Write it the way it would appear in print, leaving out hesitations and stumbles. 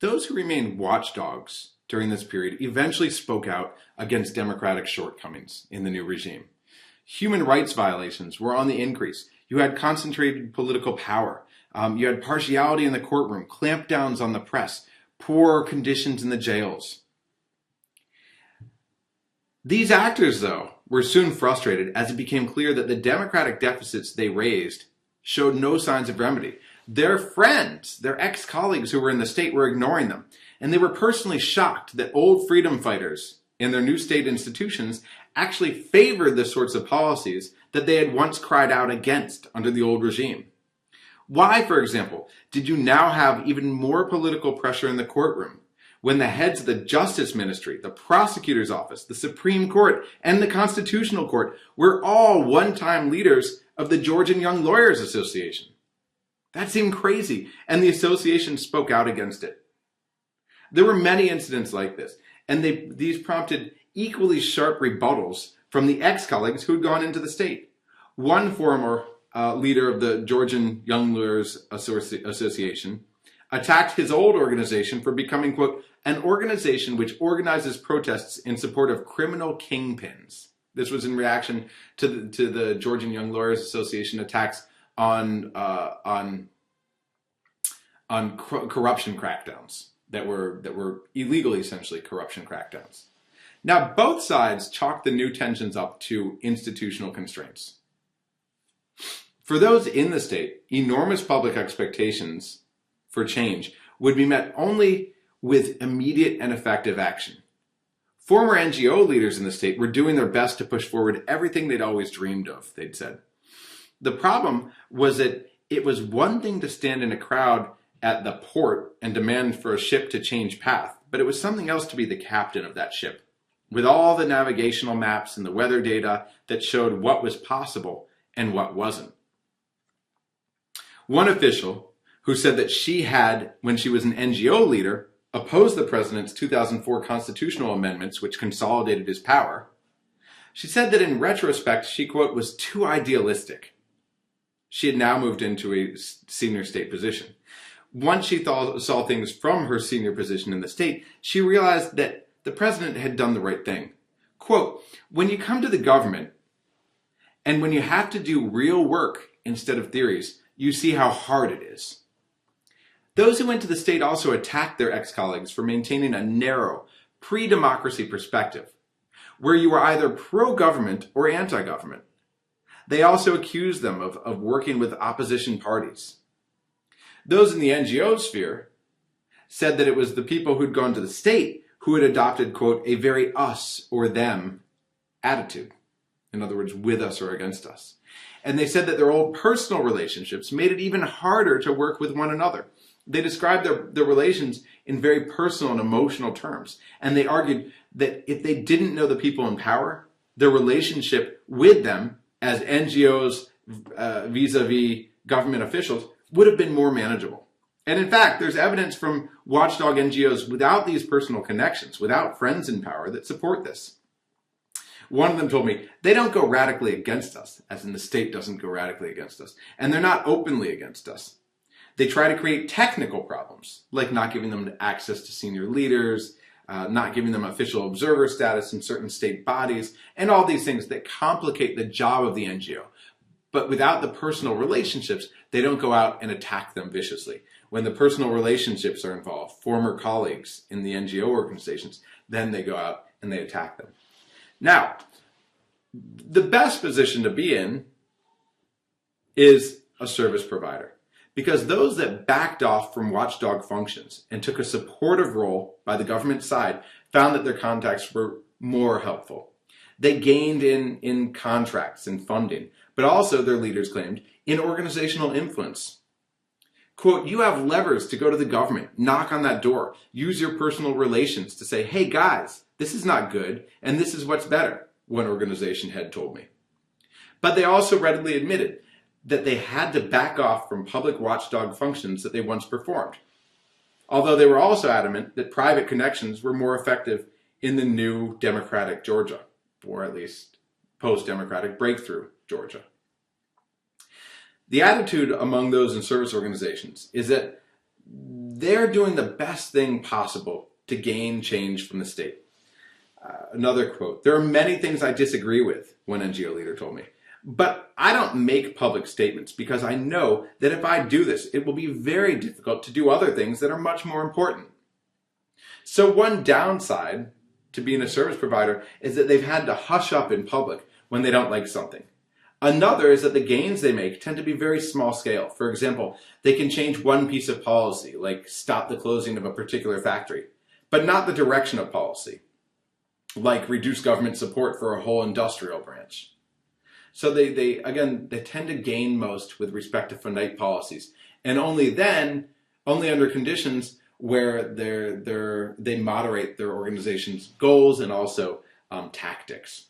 Those who remained watchdogs during this period eventually spoke out against democratic shortcomings in the new regime. Human rights violations were on the increase. You had concentrated political power. You had partiality in the courtroom, clampdowns on the press, poor conditions in the jails. These actors, though, were soon frustrated as it became clear that the democratic deficits they raised showed no signs of remedy. Their friends, their ex-colleagues who were in the state were ignoring them, and they were personally shocked that old freedom fighters in their new state institutions actually favored the sorts of policies that they had once cried out against under the old regime. Why, for example, did you now have even more political pressure in the courtroom when the heads of the Justice Ministry, the Prosecutor's Office, the Supreme Court, and the Constitutional Court were all one-time leaders of the Georgian Young Lawyers Association? That seemed crazy, and the association spoke out against it. There were many incidents like this, and these prompted equally sharp rebuttals from the ex-colleagues who had gone into the state. One former leader of the Georgian Young Lawyers Association attacked his old organization for becoming, quote, an organization which organizes protests in support of criminal kingpins. This was in reaction to the Georgian Young Lawyers Association attacks on corruption crackdowns that were illegally, essentially, corruption crackdowns. Now, both sides chalked the new tensions up to institutional constraints. For those in the state, enormous public expectations for change would be met only with immediate and effective action. Former NGO leaders in the state were doing their best to push forward everything they'd always dreamed of, they'd said. The problem was that it was one thing to stand in a crowd at the port and demand for a ship to change path, but it was something else to be the captain of that ship, with all the navigational maps and the weather data that showed what was possible and what wasn't. One official who said that she had, when she was an NGO leader, opposed the president's 2004 constitutional amendments, which consolidated his power. She said that in retrospect, she, quote, was too idealistic. She had now moved into a senior state position. Once she saw things from her senior position in the state, she realized that the president had done the right thing. Quote, when you come to the government and when you have to do real work instead of theories, you see how hard it is. Those who went to the state also attacked their ex-colleagues for maintaining a narrow, pre-democracy perspective, where you were either pro-government or anti-government. They also accused them of working with opposition parties. Those in the NGO sphere said that it was the people who'd gone to the state who had adopted, quote, a very us or them attitude. In other words, with us or against us. And they said that their old personal relationships made it even harder to work with one another. They described their relations in very personal and emotional terms. And they argued that if they didn't know the people in power, their relationship with them as NGOs vis-a-vis government officials would have been more manageable. And in fact, there's evidence from watchdog NGOs without these personal connections, without friends in power, that support this. One of them told me, they don't go radically against us, as in the state doesn't go radically against us, and they're not openly against us. They try to create technical problems, like not giving them access to senior leaders, not giving them official observer status in certain state bodies, and all these things that complicate the job of the NGO. But without the personal relationships, they don't go out and attack them viciously. When the personal relationships are involved, former colleagues in the NGO organizations, then they go out and they attack them. Now, the best position to be in is a service provider, because those that backed off from watchdog functions and took a supportive role by the government side found that their contacts were more helpful. They gained in contracts and funding, but also, their leaders claimed, in organizational influence. Quote, you have levers to go to the government, knock on that door, use your personal relations to say, hey guys, this is not good, and this is what's better, one organization head told me. But they also readily admitted that they had to back off from public watchdog functions that they once performed. Although they were also adamant that private connections were more effective in the new democratic Georgia, or at least post-democratic breakthrough Georgia. The attitude among those in service organizations is that they're doing the best thing possible to gain change from the state. Another quote, there are many things I disagree with, one NGO leader told me. But I don't make public statements because I know that if I do this, it will be very difficult to do other things that are much more important. So one downside to being a service provider is that they've had to hush up in public when they don't like something. Another is that the gains they make tend to be very small scale. For example, they can change one piece of policy, like stop the closing of a particular factory, but not the direction of policy, like reduce government support for a whole industrial branch. So they tend to gain most with respect to finite policies, and only under conditions where they moderate their organization's goals and also tactics.